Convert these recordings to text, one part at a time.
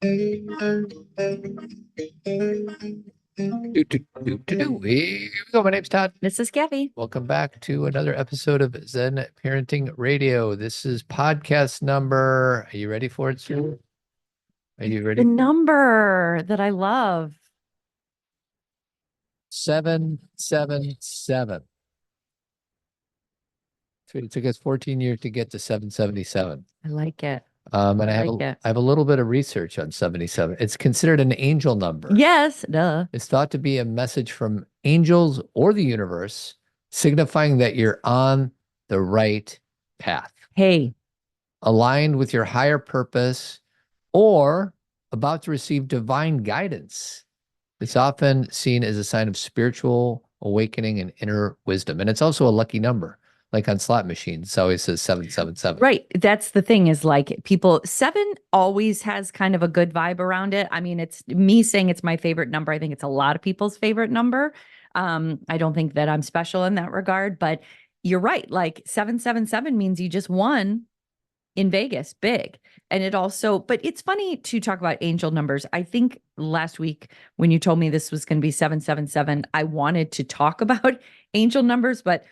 Here we go. My name's Todd. This is Cathy. Welcome back to another episode of Zen Parenting Radio. This is podcast number. Are you ready for it, Sue? Are you ready? The number that I love. 777. It took us 14 years to get to 777. I like it. And I have a little bit of research on 77. It's considered an angel number. Yes, duh. It's thought to be a message from angels or the universe, signifying that you're on the right path. Hey. Aligned with your higher purpose or about to receive divine guidance. It's often seen as a sign of spiritual awakening and inner wisdom. And it's also a lucky number. Like on slot machines, it always says 777. Right. That's the thing is like people, 7 always has kind of a good vibe around it. I mean, it's me saying it's my favorite number. I think it's a lot of people's favorite number. I don't think that I'm special in that regard, but you're right. Like 777 means you just won in Vegas, big. And it also, but it's funny to talk about angel numbers. I think last week when you told me this was going to be 777, I wanted to talk about angel numbers, but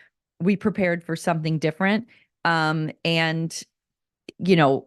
we prepared for something different. And, you know,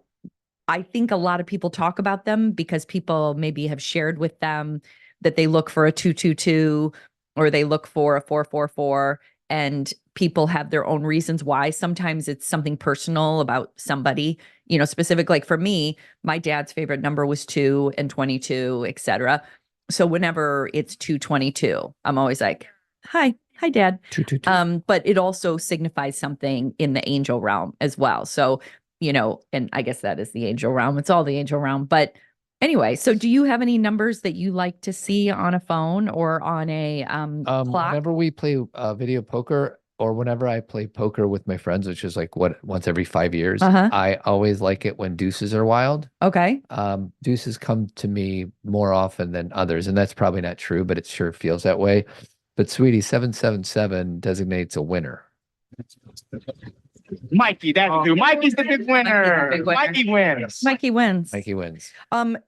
I think a lot of people talk about them because people maybe have shared with them that they look for a 222 or they look for a 444, and people have their own reasons why. Sometimes it's something personal about somebody, you know, specific. Like for me, my dad's favorite number was 2 and 22, etc. So whenever it's 222, I'm always like, hi, Dad. 222. But it also signifies something in the angel realm as well. So, you know, and I guess that is the angel realm. It's all the angel realm. But anyway, so do you have any numbers that you like to see on a phone or on a clock? Whenever we play video poker, or whenever I play poker with my friends, which is like once every 5 years, I always like it when deuces are wild. Okay. Deuces come to me more often than others, and that's probably not true, but it sure feels that way. But sweetie, 777 designates a winner. Mikey, that's who. Mikey's the big winner. Mikey wins. Mikey wins. Mikey wins.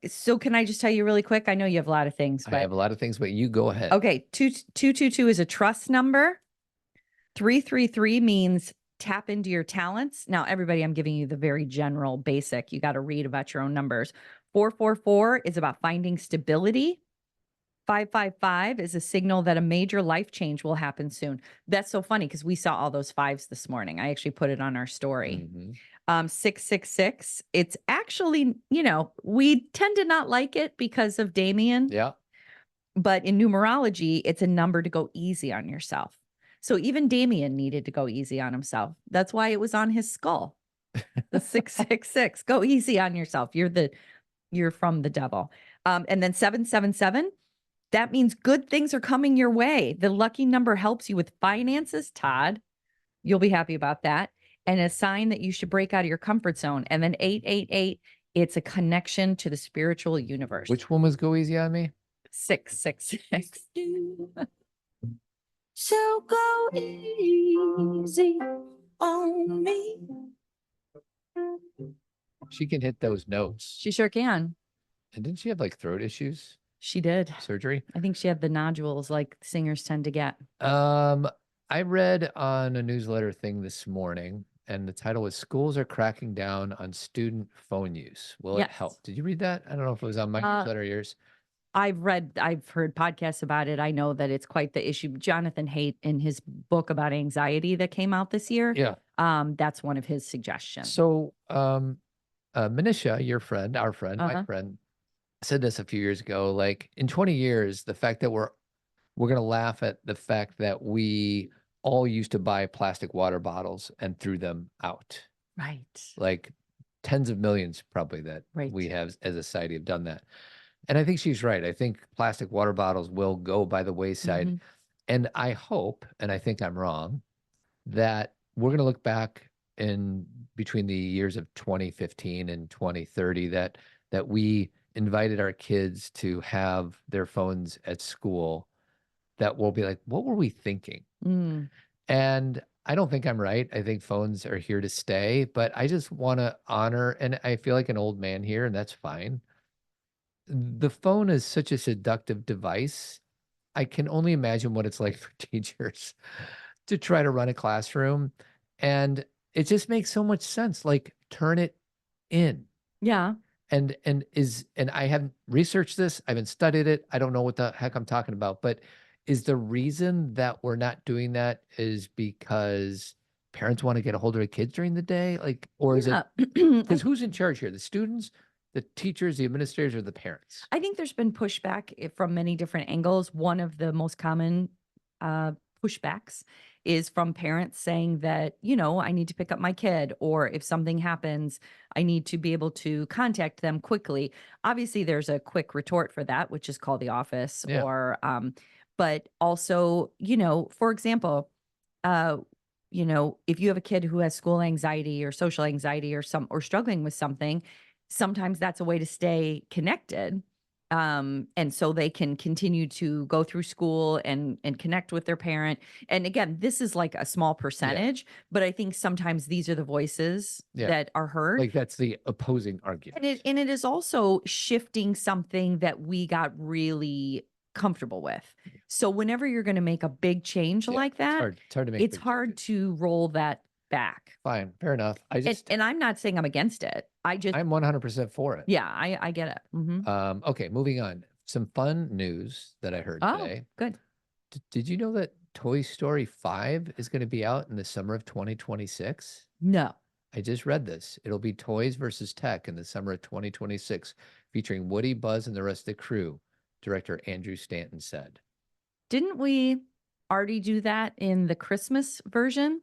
So can I just tell you really quick? I know you have a lot of things, but I have a lot of things, but you go ahead. Okay. 222 is a trust number. 333 means tap into your talents. Now, everybody, I'm giving you the very general basic. You got to read about your own numbers. 444 is about finding stability. 555 is a signal that a major life change will happen soon. That's so funny because we saw all those 5s this morning. I actually put it on our story. 666, it's actually, you know, we tend to not like it because of Damien. Yeah. But in numerology, it's a number to go easy on yourself. So even Damien needed to go easy on himself. That's why it was on his skull. The 666, go easy on yourself. You're from the devil. And then 777, that means good things are coming your way. The lucky number helps you with finances, Todd. You'll be happy about that. And a sign that you should break out of your comfort zone. And then 888, it's a connection to the spiritual universe. Which one was go easy on me? 666. So go easy on me. She can hit those notes. She sure can. And didn't she have like throat issues? She did. Surgery? I think she had the nodules like singers tend to get. I read on a newsletter thing this morning, and the title was "Schools Are Cracking Down on Student Phone Use. Will it help?" Did you read that? I don't know if it was on my newsletter or yours. I've heard podcasts about it. I know that it's quite the issue. Jonathan Haidt, in his book about anxiety that came out this year, that's one of his suggestions. So, Manisha, your friend, our friend, my friend, said this a few years ago. Like in 20 years, the fact that we're going to laugh at the fact that we all used to buy plastic water bottles and threw them out. Right. Like tens of millions probably that we have as a society have done that. And I think she's right. I think plastic water bottles will go by the wayside. And I hope, and I think I'm wrong, that we're going to look back in between the years of 2015 and 2030 that we invited our kids to have their phones at school, that we'll be like, what were we thinking? And I don't think I'm right. I think phones are here to stay, but I just want to honor, and I feel like an old man here, and that's fine. the phone is such a seductive device. I can only imagine what it's like for teachers to try to run a classroom. And it just makes so much sense. Like, turn it in. Yeah. And I haven't researched this. I haven't studied it. I don't know what the heck I'm talking about. But is the reason that we're not doing that is because parents want to get a hold of their kids during the day? Like, or is it because who's in charge here? The students, the teachers, the administrators, or the parents? I think there's been pushback from many different angles. One of the most common pushbacks is from parents saying that, I need to pick up my kid, or if something happens, I need to be able to contact them quickly. Obviously, there's a quick retort for that, which is call the office, or, but also, for example, if you have a kid who has school anxiety or social anxiety or struggling with something, sometimes that's a way to stay connected. And so they can continue to go through school and connect with their parent. And again, this is like a small percentage, but I think sometimes these are the voices that are heard. Like, that's the opposing argument. And it is also shifting something that we got really comfortable with. So whenever you're going to make a big change like that, it's hard to make. It's hard to roll that back. Fine, fair enough. And I'm not saying I'm against it. I'm 100% for it. Yeah, I get it. Mm-hmm. Okay, moving on. Some fun news that I heard today. Good. Did you know that Toy Story 5 is going to be out in the summer of 2026? No. I just read this. It'll be toys versus tech in the summer of 2026, featuring Woody, Buzz, and the rest of the crew, director Andrew Stanton said. Didn't we already do that in the Christmas version?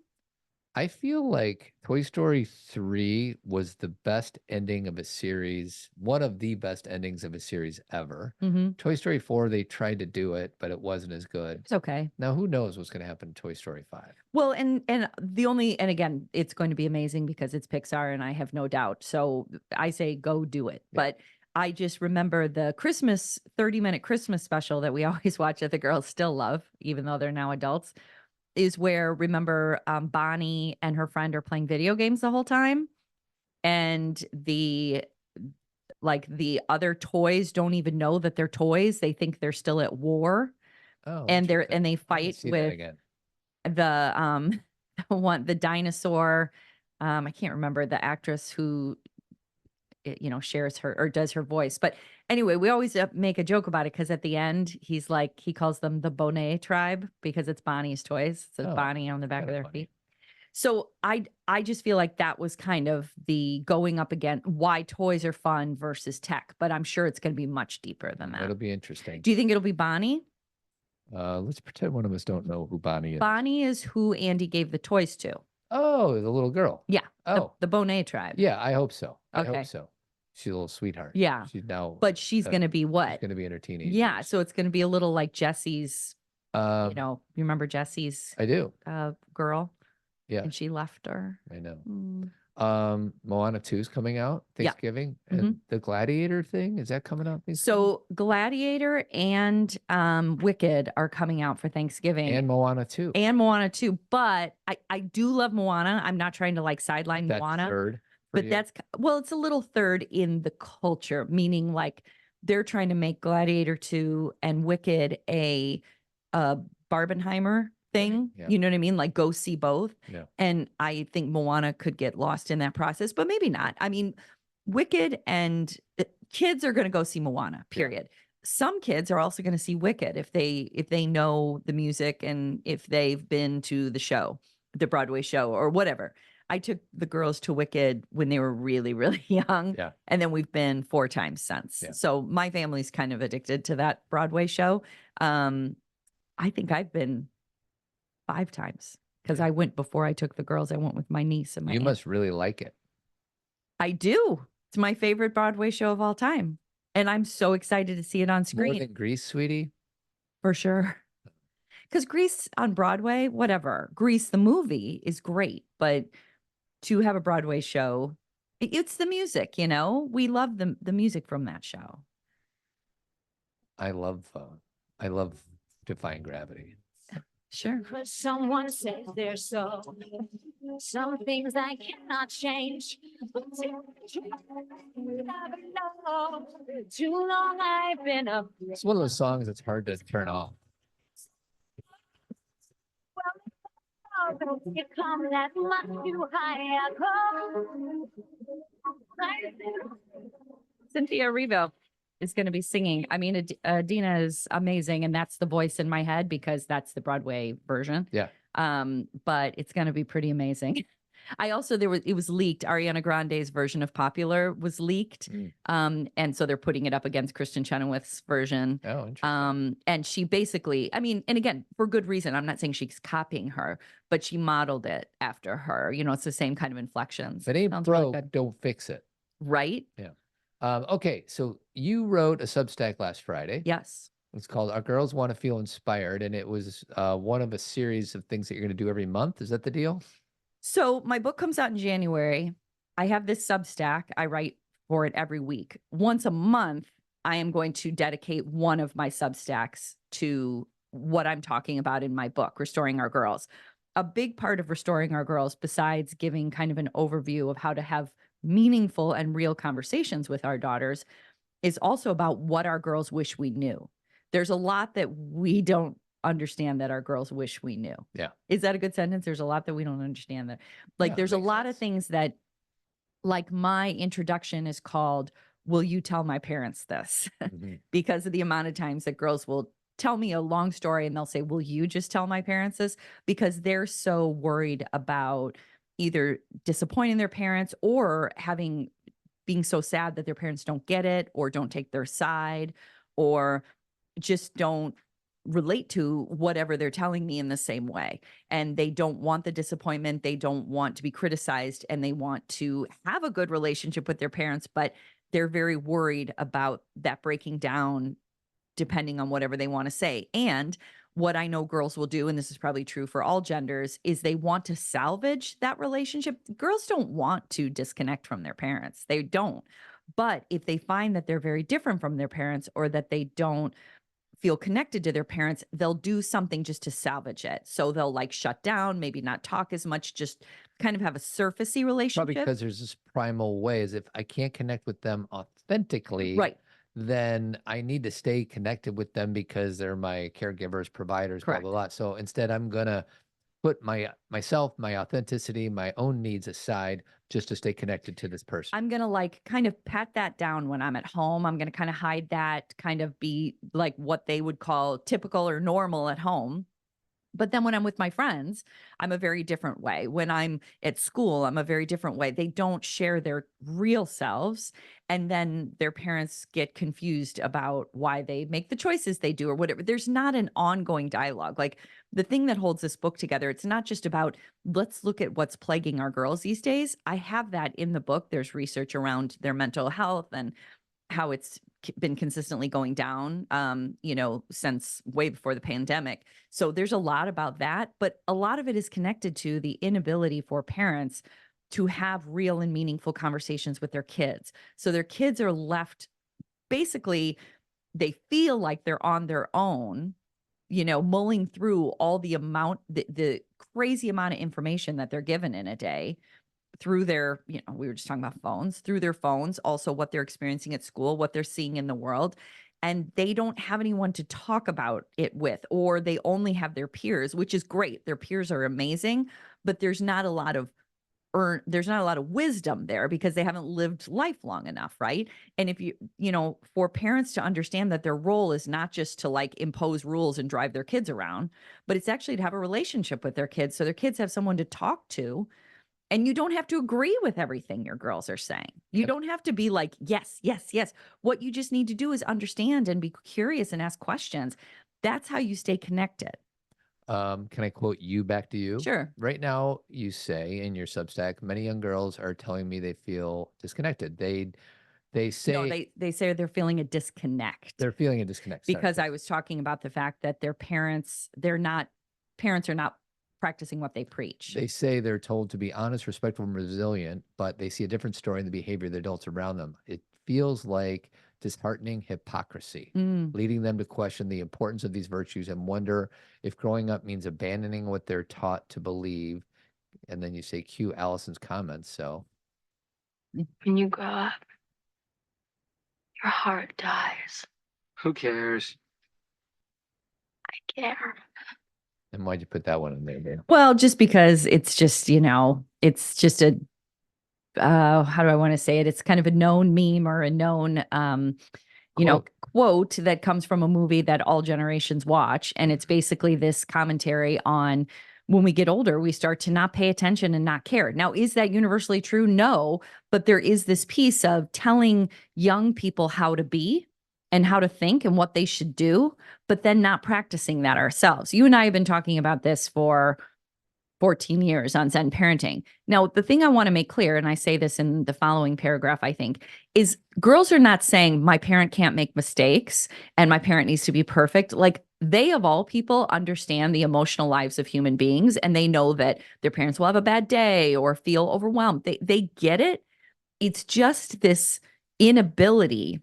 I feel like Toy Story 3 was the best ending of a series, one of the best endings of a series ever. Mm-hmm. Toy Story 4, they tried to do it, but it wasn't as good. It's okay. Now, who knows what's going to happen in Toy Story 5? Well, and again, it's going to be amazing because it's Pixar, and I have no doubt. So I say go do it. Yeah. But I just remember the 30-minute Christmas special that we always watch that the girls still love, even though they're now adults, is where, remember, Bonnie and her friend are playing video games the whole time. And the other toys don't even know that they're toys. They think they're still at war. Oh, and they fight with the dinosaur. I can't remember the actress who, shares her or does her voice. But anyway, we always make a joke about it because at the end, he calls them the Bonnet tribe because it's Bonnie's toys. So Bonnie on the back of their feet. So I just feel like that was kind of the going up again, why toys are fun versus tech. But I'm sure it's going to be much deeper than that. It'll be interesting. Do you think it'll be Bonnie? Let's pretend one of us don't know who Bonnie is. Bonnie is who Andy gave the toys to. Oh, the little girl. Yeah. Oh, the Bonnet tribe. Yeah, I hope so. Okay. I hope so. She's a little sweetheart. Yeah. She's now. But she's going to be what? She's going to be in her teenage Yeah. years. So it's going to be a little like Jesse's, you remember Jesse's? I do. Girl. Yeah. And she left her. I know. Moana 2 is coming out Thanksgiving. Yeah. And the Gladiator thing, is that coming out? So Gladiator and Wicked are coming out for Thanksgiving. And Moana 2. But I do love Moana. I'm not trying to sideline Moana. Third. But it's a little third in the culture, meaning they're trying to make Gladiator 2 and Wicked a Barbenheimer thing. Yeah. You know what I mean? Go see both. Yeah. And I think Moana could get lost in that process, but maybe not. I mean, Wicked and kids are going to go see Moana, period. Yeah. Some kids are also going to see Wicked if they know the music and if they've been to the show, the Broadway show or whatever. I took the girls to Wicked when they were really, really young. Yeah. And then we've been 4 times since. Yeah. So my family's kind of addicted to that Broadway show. I think I've been 5 times because I went before I took the girls. I went with my niece and my aunt. Must really like it. I do. It's my favorite Broadway show of all time. And I'm so excited to see it on screen. More than Grease, sweetie? For sure. Because Grease on Broadway, whatever. Grease, the movie, is great. But to have a Broadway show, it's the music, We love the music from that show. I love Defying Gravity. Sure. Someone says they're so Some things I cannot change. But never know. Too long I've been up. It's one of those songs that's hard to turn off. You come that much too high. I go. Cynthia Erivo is going to be singing. I mean, Adina is amazing, and that's the voice in my head because that's the Broadway version. Yeah. But it's going to be pretty amazing. I also it was leaked. Ariana Grande's version of Popular was leaked, and so they're putting it up against Kristen Chenoweth's version. Oh, interesting. And she basically, I mean, and again, for good reason. I'm not saying she's copying her, but she modeled it after her. You know, it's the same kind of inflections. If it ain't Sounds broke, really good. don't fix it. Right? Yeah. Okay, so you wrote a Substack last Friday. Yes. It's called Our Girls Want to Feel Inspired, and it was one of a series of things that you're going to do every month. Is that the deal? So my book comes out in January. I have this Substack. I write for it every week. Once a month, I am going to dedicate one of my Substacks to what I'm talking about in my book, Restoring Our Girls. A big part of Restoring Our Girls, besides giving kind of an overview of how to have meaningful and real conversations with our daughters, is also about what our girls wish we knew. There's a lot that we don't understand that our girls wish we knew. Yeah. Is that a good sentence? There's a lot that we don't understand that. Like, Yeah, there's a makes lot sense. of things that, like, my introduction is called, Will You Tell My Parents This? Because of the amount of times that girls will tell me a long story and they'll say, will you just tell my parents this? Because they're so worried about either disappointing their parents or being so sad that their parents don't get it or don't take their side or just don't relate to whatever they're telling me in the same way. And they don't want the disappointment. They don't want to be criticized, and they want to have a good relationship with their parents, but they're very worried about that breaking down depending on whatever they want to say. And what I know girls will do, and this is probably true for all genders, is they want to salvage that relationship. Girls don't want to disconnect from their parents. They don't. But if they find that they're very different from their parents or that they don't feel connected to their parents, they'll do something just to salvage it. So they'll like shut down, maybe not talk as much, just kind of have a surfacey relationship. Probably because there's this primal way is if I can't connect with them authentically, right, then I need to stay connected with them because they're my caregivers, providers, correct, blah, blah, blah. So instead I'm going to put myself, my authenticity, my own needs aside just to stay connected to this person. I'm going to like kind of pat that down when I'm at home. I'm going to kind of hide that, kind of be like what they would call typical or normal at home. But then when I'm with my friends, I'm a very different way. When I'm at school, I'm a very different way. They don't share their real selves. And then their parents get confused about why they make the choices they do or whatever. There's not an ongoing dialogue. Like the thing that holds this book together, it's not just about, let's look at what's plaguing our girls these days. I have that in the book. There's research around their mental health and how it's been consistently going down, since way before the pandemic. So there's a lot about that, but a lot of it is connected to the inability for parents to have real and meaningful conversations with their kids. So their kids are left, basically, they feel like they're on their own, mulling through all the crazy amount of information that they're given in a day through their, we were just talking about phones, through their phones, also what they're experiencing at school, what they're seeing in the world. And they don't have anyone to talk about it with, or they only have their peers, which is great. Their peers are amazing, but there's not a lot of wisdom there because they haven't lived life long enough, right? And if for parents to understand that their role is not just to like impose rules and drive their kids around, but it's actually to have a relationship with their kids so their kids have someone to talk to. And you don't have to agree with everything your girls are saying. You don't have to be like, yes, yes, yes. What you just need to do is understand and be curious and ask questions. That's how you stay connected. Can I quote you back to you? Sure. Right now, you say in your Substack, many young girls are telling me they feel disconnected. They say no, they say they're feeling a disconnect. They're feeling a disconnect. Because I was talking about the fact that their parents are not practicing what they preach. They say they're told to be honest, respectful, and resilient, but they see a different story in the behavior of the adults around them. It feels like disheartening hypocrisy, leading them to question the importance of these virtues and wonder if growing up means abandoning what they're taught to believe and then you say cue Allison's comments. So when you grow up, your heart dies. Who cares? I care. and why'd you put that one in there, babe? Well, just because it's just, it's just a, how do I want to say it? It's kind of a known meme or a known, quote that comes from a movie that all generations watch. And it's basically this commentary on when we get older, we start to not pay attention and not care. Now, is that universally true? No, but there is this piece of telling young people how to be and how to think and what they should do, but then not practicing that ourselves. You and I have been talking about this for 14 years on Zen Parenting. Now, the thing I want to make clear, and I say this in the following paragraph, I think, is girls are not saying my parent can't make mistakes and my parent needs to be perfect. Like, they, of all people, understand the emotional lives of human beings, and they know that their parents will have a bad day or feel overwhelmed. They get it. It's just this inability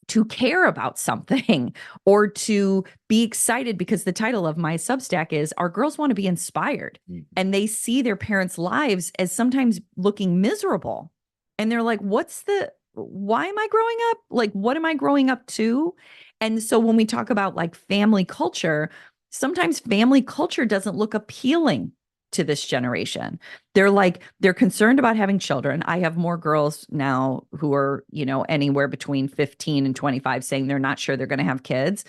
to care about something or to be excited, because the title of my Substack is Our Girls Want to Be Inspired. And they see their parents' lives as sometimes looking miserable. And they're like, why am I growing up? Like, what am I growing up to? And so when we talk about like family culture, sometimes family culture doesn't look appealing to this generation. They're concerned about having children. I have more girls now who are, anywhere between 15 and 25 saying they're not sure they're going to have kids.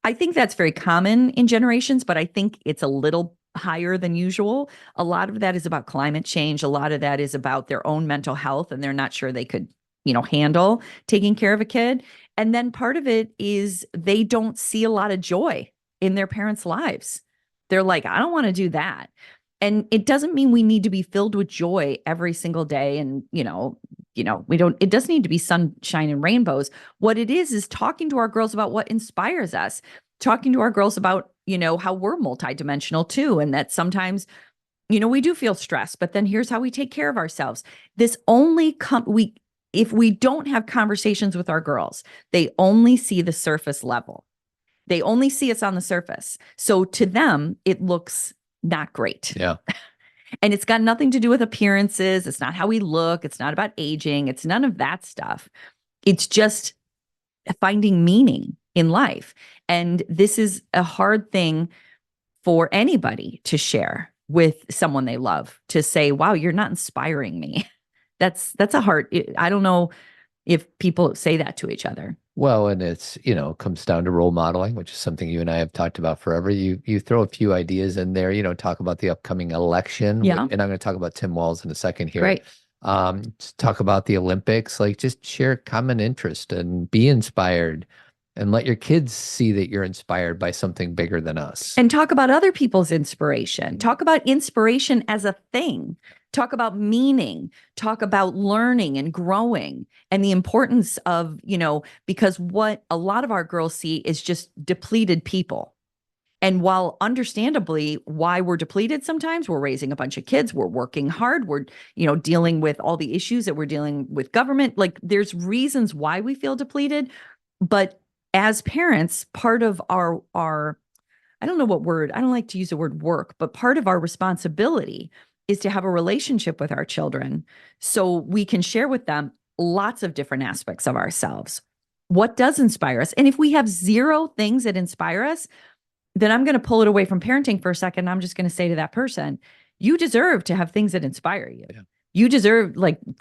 I think that's very common in generations, but I think it's a little higher than usual. A lot of that is about climate change. A lot of that is about their own mental health, and they're not sure they could, handle taking care of a kid. And then part of it is they don't see a lot of joy in their parents' lives. They're like, I don't want to do that. And it doesn't mean we need to be filled with joy every single day. And, it doesn't need to be sunshine and rainbows. What it is talking to our girls about what inspires us, talking to our girls about, how we're multidimensional too. And that sometimes, we do feel stressed, but then here's how we take care of ourselves. This only if we don't have conversations with our girls, they only see the surface level. They only see us on the surface. So to them, it looks not great. Yeah. And it's got nothing to do with appearances. It's not how we look. It's not about aging. It's none of that stuff. It's just finding meaning in life. And this is a hard thing for anybody to share with someone they love, to say, wow, you're not inspiring me. That's a hard, I don't know if people say that to each other. Well, and it's, comes down to role modeling, which is something you and I have talked about forever. You throw a few ideas in there, talk about the upcoming election. Yeah. And I'm going to talk about Tim Walz in a second here. Great. Talk about the Olympics, like just share common interest and be inspired and let your kids see that you're inspired by something bigger than us. And talk about other people's inspiration. Talk about inspiration as a thing. Talk about meaning, talk about learning and growing, and the importance of, because what a lot of our girls see is just depleted people. And while understandably why we're depleted sometimes, we're raising a bunch of kids, we're working hard, we're, dealing with all the issues that we're dealing with government. Like, there's reasons why we feel depleted. But as parents, part of our I don't know what word, I don't like to use the word work, but part of our responsibility is to have a relationship with our children so we can share with them lots of different aspects of ourselves. What does inspire us? And if we have zero things that inspire us, then I'm going to pull it away from parenting for a second. I'm just going to say to that person, you deserve to have things that inspire you. Yeah. You deserve,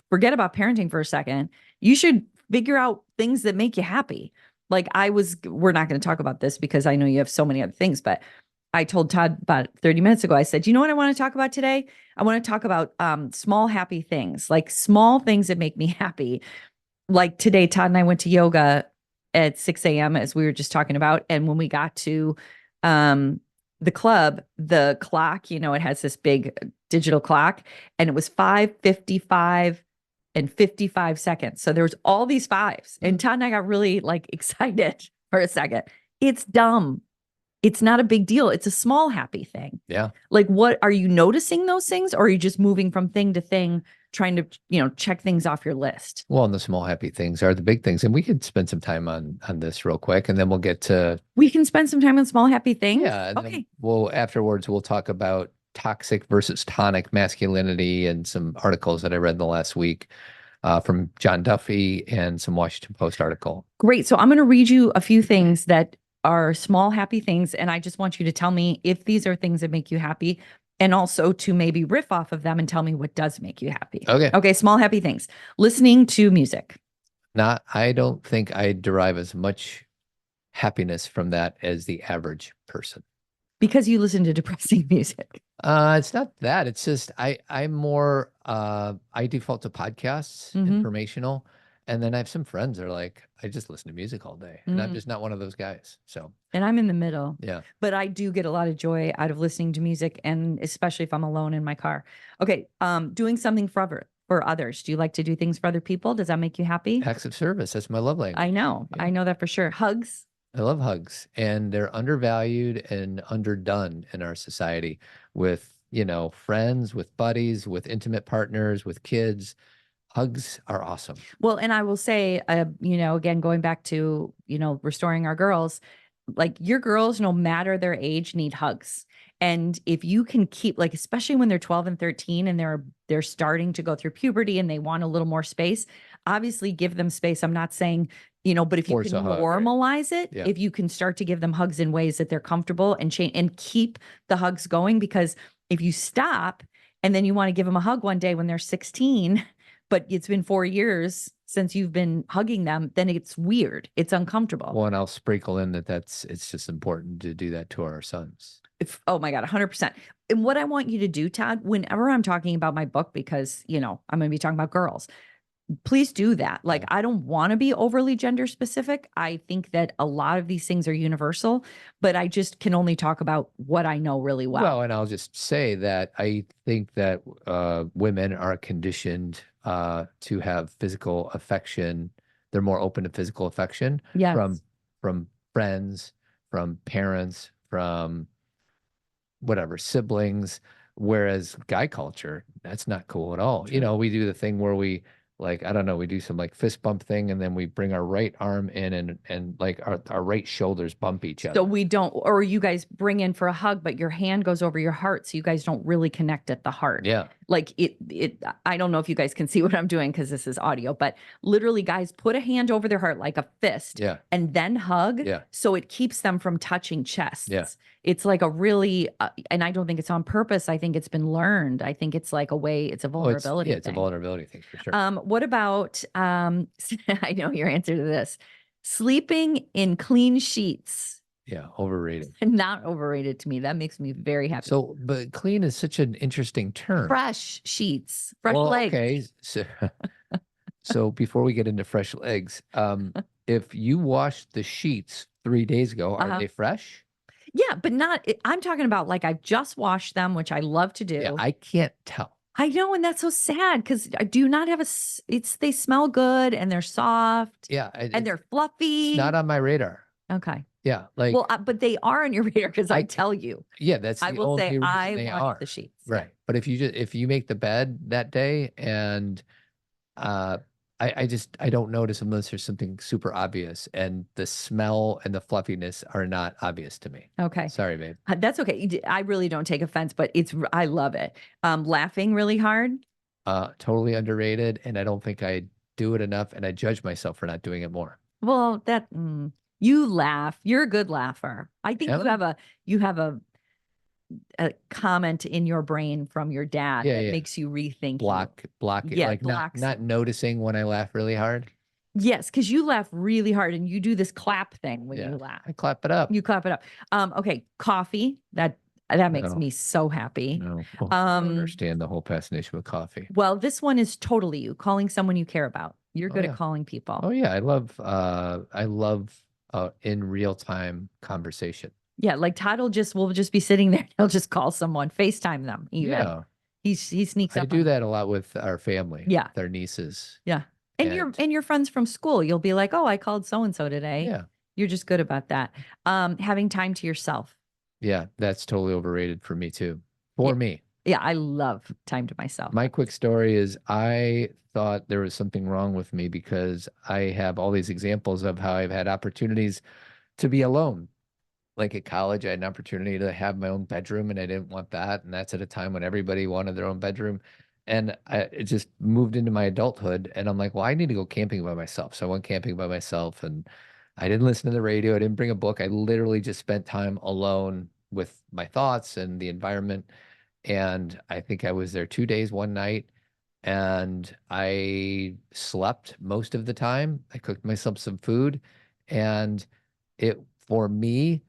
forget about parenting for a second. You should figure out things that make you happy. We're not going to talk about this because I know you have so many other things, but I told Todd about 30 minutes ago, I said, you know what I want to talk about today? I want to talk about small, happy things, like small things that make me happy. Like today, Todd and I went to yoga at 6 a.m. as we were just talking about. And when we got to the club, the clock, it has this big digital clock, and it was 5:55 and 55 seconds. So there was all these fives, and Todd and I got really excited for a second. It's dumb. It's not a big deal. It's a small, happy thing. Yeah. What are you noticing those things, or are you just moving from thing to thing, trying to, check things off your list? Well, and the small, happy things are the big things. And we could spend some time on this real quick, and then we'll get to. We can spend some time on small, happy things. Yeah. And okay. afterwards, we'll talk about toxic versus tonic masculinity and some articles that I read in the last week from John Duffy and some Washington Post article. Great. So I'm going to read you a few things that are small, happy things. And I just want you to tell me if these are things that make you happy, and also to maybe riff off of them and tell me what does make you happy. Okay. Okay. Small, happy things. Listening to music. I don't think I derive as much happiness from that as the average person. Because you listen to depressing music. It's not that. It's just I'm more I default to podcasts, informational, and then I have some friends that are like, I just listen to music all day, and I'm just not one of those guys. So, and I'm in the middle. Yeah. But I do get a lot of joy out of listening to music, and especially if I'm alone in my car. Okay, doing something for others. Do you like to do things for other people? Does that make you happy? Acts of service. That's my love language. I know. Yeah. I know that for sure. Hugs. I love hugs, and they're undervalued and underdone in our society with, friends, with buddies, with intimate partners, with kids. Hugs are awesome. Well, and I will say, again, going back to, restoring our girls, like your girls, no matter their age, need hugs. And if you can keep, like, especially when they're 12 and 13 and they're starting to go through puberty and they want a little more space, obviously give them space. I'm not saying, but if you can normalize it, if you can start to give them hugs in ways that they're comfortable and change and keep the hugs going, because if you stop and then you want to give them a hug one day when they're 16, but it's been 4 years since you've been hugging them, then it's weird. It's uncomfortable. Well, and I'll sprinkle in it's just important to do that to our sons. Oh my God, 100%. And what I want you to do, Todd, whenever I'm talking about my book, because, I'm going to be talking about girls, please do that. Like, I don't want to be overly gender specific. I think that a lot of these things are universal, but I just can only talk about what I know really well. Well, and I'll just say that I think that women are conditioned to have physical affection. They're more open to physical affection from friends, from parents, from whatever, siblings, whereas guy culture, that's not cool at all. True. We do the thing where we, like, I don't know, we do some like fist bump thing, and then we bring our right arm in and like our right shoulders bump each other. So we don't, or you guys bring in for a hug, but your hand goes over your heart. So you guys don't really connect at the heart. Yeah. Like I don't know if you guys can see what I'm doing because this is audio, but literally guys put a hand over their heart like a fist and then hug. Yeah. So it keeps them from touching chests. Yeah. It's like a really, and I don't think it's on purpose. I think it's been learned. I think it's like it's a vulnerability thing. It's a vulnerability thing for sure. What about, I know your answer to this, sleeping in clean sheets. Yeah, overrated. Not overrated to me. That makes me very happy. So, but clean is such an interesting term. Fresh sheets, fresh legs. Okay. So before we get into fresh legs, if you washed the sheets 3 days ago, are they fresh? Yeah, but I'm talking about like I've just washed them, which I love to do. Yeah, I can't tell. I know, and that's so sad because I do not have they smell good and they're soft. Yeah. And they're fluffy. It's not on my radar. Okay. Yeah. Like, well, but they are on your radar because I tell you. Yeah, that's the only reason they are. I wash the sheets. Right. Yeah. But if you make the bed that day and I don't notice unless there's something super obvious, and the smell and the fluffiness are not obvious to me. Okay. Sorry, babe. That's okay. I really don't take offense, but I love it. Laughing really hard. Totally underrated. And I don't think I do it enough, and I judge myself for not doing it more. Well, you laugh. You're a good laugher. I think you have a comment in your brain from your dad that makes you rethink. Block it. Yeah, like not noticing when I laugh really hard. Yes, because you laugh really hard and you do this clap thing when you laugh. I clap it up. You clap it up. Okay, coffee. That makes me so happy. No, I don't understand the whole fascination with coffee. Well, this one is totally you, calling someone you care about. You're good at calling people. Oh yeah, I love in real time conversation. Yeah, like Todd will just be sitting there. He'll just call someone, FaceTime them. Even. Yeah, he sneaks up. I do that a lot with our family. Yeah, their nieces. Yeah, and your friends from school. You'll be like, oh, I called so and so today. Yeah, you're just good about that. Having time to yourself. Yeah, that's totally overrated for me too. For me. Yeah, I love time to myself. My quick story is I thought there was something wrong with me because I have all these examples of how I've had opportunities to be alone. like at college, I had an opportunity to have my own bedroom and I didn't want that. And that's at a time when everybody wanted their own bedroom. And it just moved into my adulthood. And I'm like, well, I need to go camping by myself. So I went camping by myself and I didn't listen to the radio. I didn't bring a book. I literally just spent time alone with my thoughts and the environment. And I think I was there 2 days, one night, and I slept most of the time. I cooked myself some food, and for me,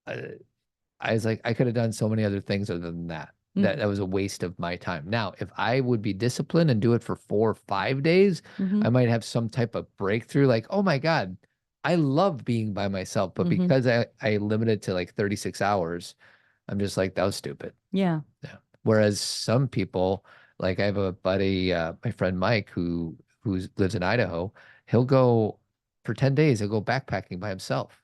I was like, I could have done so many other things other than that. That was a waste of my time. Now, if I would be disciplined and do it for 4 or 5 days, I might have some type of breakthrough. Like, oh my God, I love being by myself. But because I limited to like 36 hours, I'm just like, that was stupid. Yeah. Whereas some people, like I have a buddy, my friend Mike, who lives in Idaho. He'll go for 10 days. He'll go backpacking by himself.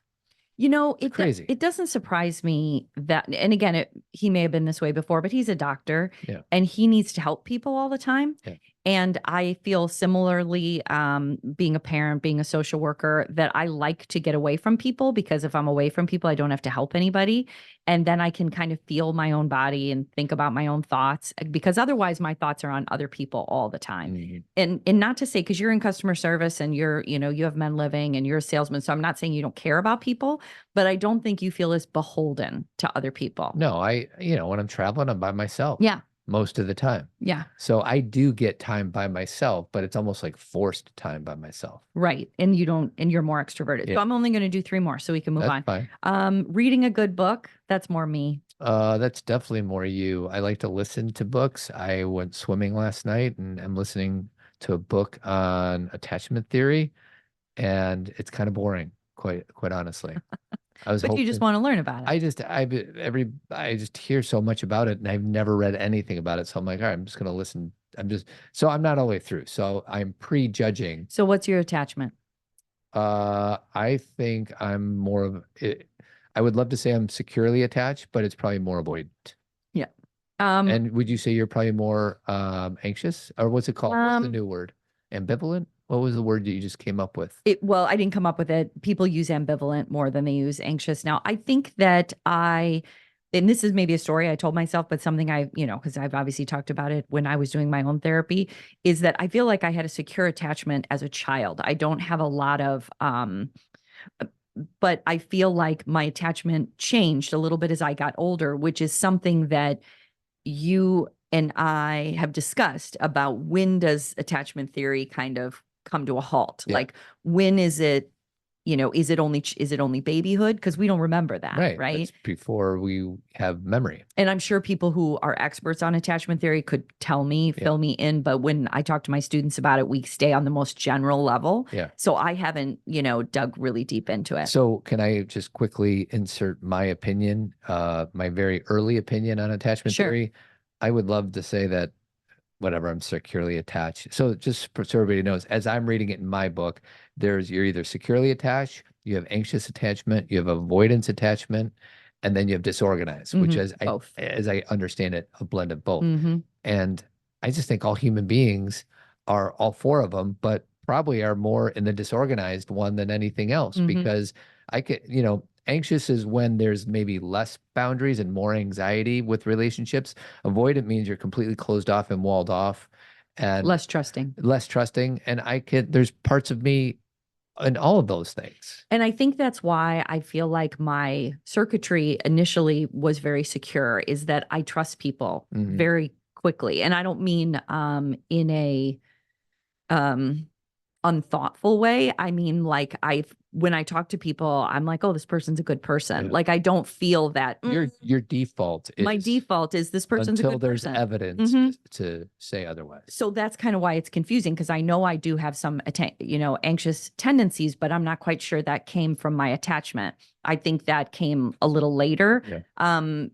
It's crazy. It doesn't surprise me that, and again, he may have been this way before, but he's a doctor and he needs to help people all the time. Yeah. And I feel similarly, being a parent, being a social worker, that I like to get away from people, because if I'm away from people, I don't have to help anybody. And then I can kind of feel my own body and think about my own thoughts, because otherwise my thoughts are on other people all the time. And not to say, because you're in customer service and you have men living and you're a salesman. So I'm not saying you don't care about people, but I don't think you feel as beholden to other people. No, when I'm traveling, I'm by myself. Yeah. Most of the time. Yeah. So I do get time by myself, but it's almost like forced time by myself. Right. And you're more extroverted. Yeah. So I'm only going to do 3 more so we can move on. Fine. Reading a good book, that's more me. That's definitely more you. I like to listen to books. I went swimming last night and I'm listening to a book on attachment theory, and it's kind of boring, quite honestly. But you just want to learn about it. I just hear so much about it, and I've never read anything about it. So I'm like, all right, I'm just going to listen. So I'm not all the way through. So I'm prejudging. So what's your attachment? I think I'm more of it. I would love to say I'm securely attached, but it's probably more avoidant. Yeah. And would you say you're probably more anxious, or what's it called? What's the new word? Ambivalent? What was the word that you just came up with? Well, I didn't come up with it. People use ambivalent more than they use anxious. Now, I think that and this is maybe a story I told myself, but something because I've obviously talked about it when I was doing my own therapy, is that I feel like I had a secure attachment as a child. I don't have a lot of, but I feel like my attachment changed a little bit as I got older, which is something that you and I have discussed about. When does attachment theory kind of come to a halt? Yeah. Like, when is it, is it only babyhood? Because we don't remember that, right? That's before we have memory. And I'm sure people who are experts on attachment theory could tell me, fill me in. But when I talk to my students about it, we stay on the most general level. Yeah. So I haven't, dug really deep into it. So can I just quickly insert my opinion, my very early opinion on attachment theory? I would love to say that I'm securely attached. So just so everybody knows, as I'm reading it in my book, you're either securely attached, you have anxious attachment, you have avoidance attachment, and then you have disorganized, which is, as I understand it, a blend of both. And I just think all human beings are all 4 of them, but probably are more in the disorganized one than anything else, because anxious is when there's maybe less boundaries and more anxiety with relationships. Avoidant means you're completely closed off and walled off, and less trusting. And there's parts of me in all of those things. And I think that's why I feel like my circuitry initially was very secure, is that I trust people very quickly. And I don't mean in a unthoughtful way. I mean, like, when I talk to people, I'm like, oh, this person's a good person. Yeah. Like, I don't feel that. Your default is. My default is this person's a good person. Until there's evidence to say otherwise. So that's kind of why it's confusing, because I know I do have some, anxious tendencies, but I'm not quite sure that came from my attachment. I think that came a little later,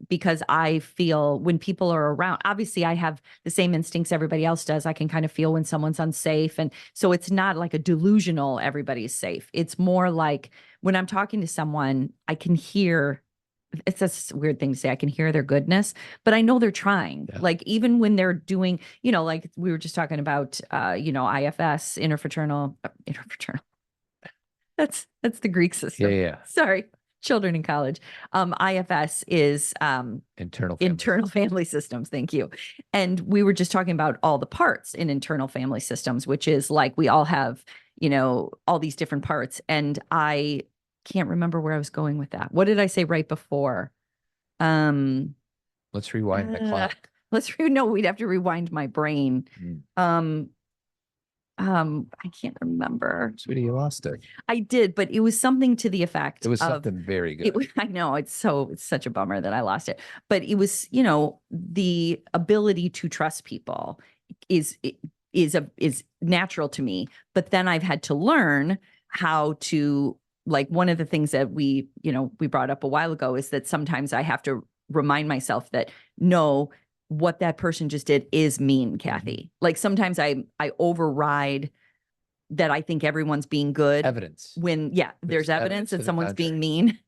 because I feel when people are around, obviously I have the same instincts everybody else does. I can kind of feel when someone's unsafe. And so it's not like a delusional, everybody's safe. It's more like when I'm talking to someone, I can hear, it's a weird thing to say, I can hear their goodness, but I know they're trying. Yeah. Like, even when they're doing, like we were just talking about, IFS, interfraternal. That's the Greek system. Yeah. Sorry. children in college. IFS is internal family systems. Thank you. And we were just talking about all the parts in internal family systems, which is like we all have, all these different parts. And I can't remember where I was going with that. What did I say right before? Let's rewind the clock. No, we'd have to rewind my brain. I can't remember. Sweetie, you lost it. I did, but it was something to the effect. It was something very good. I know it's such a bummer that I lost it, but it was, the ability to trust people is natural to me. But then I've had to learn how to, like, one of the things that we brought up a while ago is that sometimes I have to remind myself that no, what that person just did is mean, Cathy. Like sometimes I override that I think everyone's being good. Evidence. When, there's evidence that someone's being mean.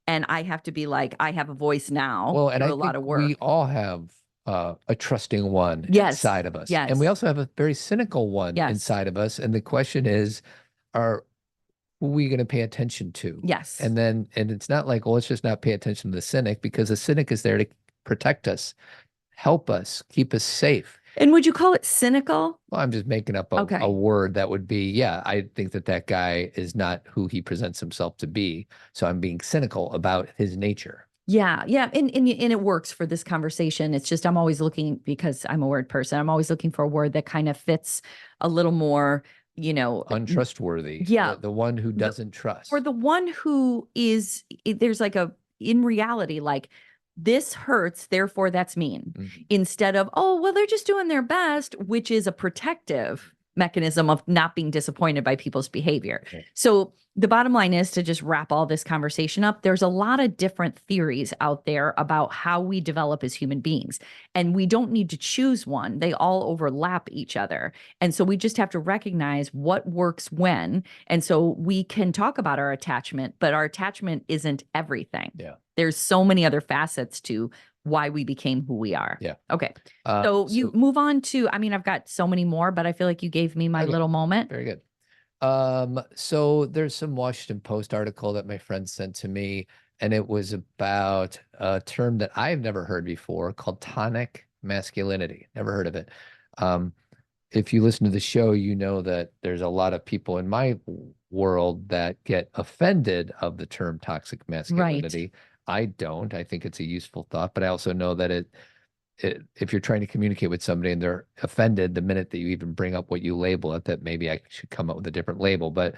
And I have to be like, I have a voice now. Well, and for I a lot of think work. we all have a trusting one inside of us. Yes. And we also have a very cynical one inside of us. And the question is, who are we going to pay attention to? Yes. And it's not like, well, let's just not pay attention to the cynic, because the cynic is there to protect us, help us, keep us safe. And would you call it cynical? Well, I'm just making up a word that would be, I think that guy is not who he presents himself to be. So I'm being cynical about his nature. Yeah. Yeah. And it works for this conversation. It's just, I'm always looking, because I'm a word person, I'm always looking for a word that kind of fits a little more, untrustworthy. Yeah. The one who doesn't trust. Or the one who is, there's like in reality, like, this hurts, therefore that's mean. Instead of, oh, well, they're just doing their best, which is a protective mechanism of not being disappointed by people's behavior. Okay. So the bottom line is, to just wrap all this conversation up, there's a lot of different theories out there about how we develop as human beings. And we don't need to choose one. They all overlap each other. And so we just have to recognize what works when. And so we can talk about our attachment, but our attachment isn't everything. Yeah. There's so many other facets to why we became who we are. Yeah. Okay. So you move on to, I've got so many more, but I feel like you gave me my little moment. Very good. So there's some Washington Post article that my friend sent to me, and it was about a term that I've never heard before called tonic masculinity. Never heard of it. If you listen to the show, you know that there's a lot of people in my world that get offended of the term toxic masculinity. Right. I don't. I think it's a useful thought, but I also know that if you're trying to communicate with somebody and they're offended the minute that you even bring up what you label it, that maybe I should come up with a different label. But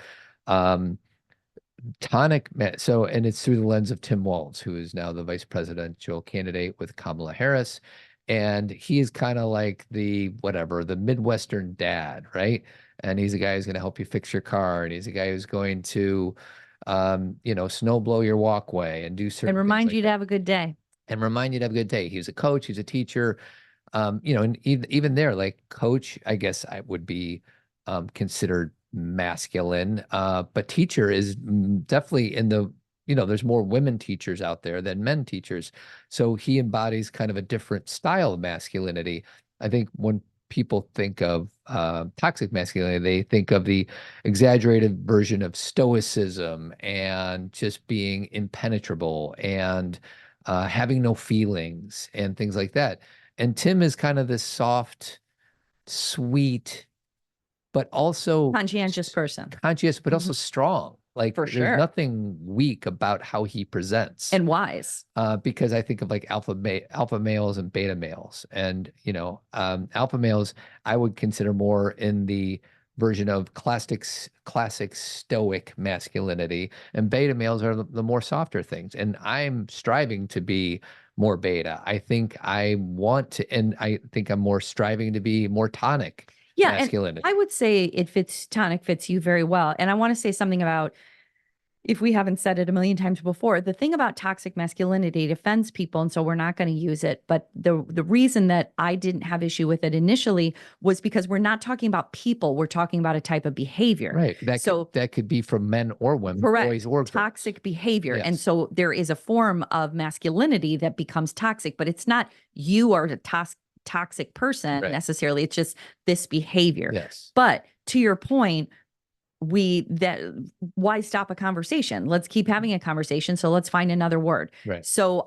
tonic, so, and it's through the lens of Tim Walz, who is now the vice presidential candidate with Kamala Harris. And he is kind of like the Midwestern dad, right? And he's a guy who's going to help you fix your car. And he's a guy who's going to, snow blow your walkway and do certain and remind you to have a good day. And remind you to have a good day. He's a coach. He's a teacher. And even there, like coach, I guess I would be considered masculine. But teacher is definitely in the, there's more women teachers out there than men teachers. So he embodies kind of a different style of masculinity. I think when people think of toxic masculinity, they think of the exaggerated version of stoicism and just being impenetrable and having no feelings and things like that. And Tim is kind of this soft, sweet, but also conscientious person. Conscious, but also strong. Like, for sure, there's nothing weak about how he presents. And wise. Because I think of like alpha males and beta males. And, alpha males, I would consider more in the version of classic stoic masculinity, and beta males are the more softer things. And I'm striving to be more beta. I think I want to, and I think I'm more striving to be more tonic. Yeah, masculinity. And I would say tonic fits you very well. And I want to say something about, if we haven't said it a million times before, the thing about toxic masculinity, it offends people, and so we're not going to use it. But the reason that I didn't have issue with it initially was because we're not talking about people. We're talking about a type of behavior. Right. That could be from men or women, correct, boys or girls. Toxic behavior. Yes. And so there is a form of masculinity that becomes toxic, but it's not you are a toxic person necessarily. It's just this behavior. Yes. But to your point, why stop a conversation? Let's keep having a conversation. So let's find another word. Right. So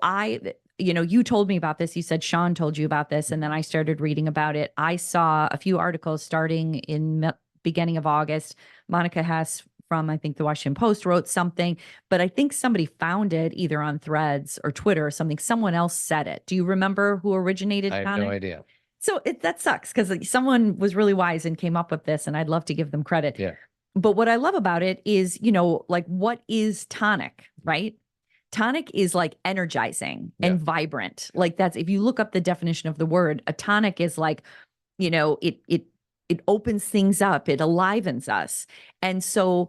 you told me about this. You said Sean told you about this, and then I started reading about it. I saw a few articles starting in beginning of August. Monica Hess from, I think, the Washington Post wrote something, but I think somebody found it either on Threads or Twitter or something. Someone else said it. Do you remember who originated I have Tonic? no idea. So that sucks because someone was really wise and came up with this, and I'd love to give them credit. Yeah. But what I love about it is, like, what is tonic, right? Tonic is like energizing and vibrant. Like, that's, if you look up the definition of the word, a tonic is like, it opens things up, it alivens us. And so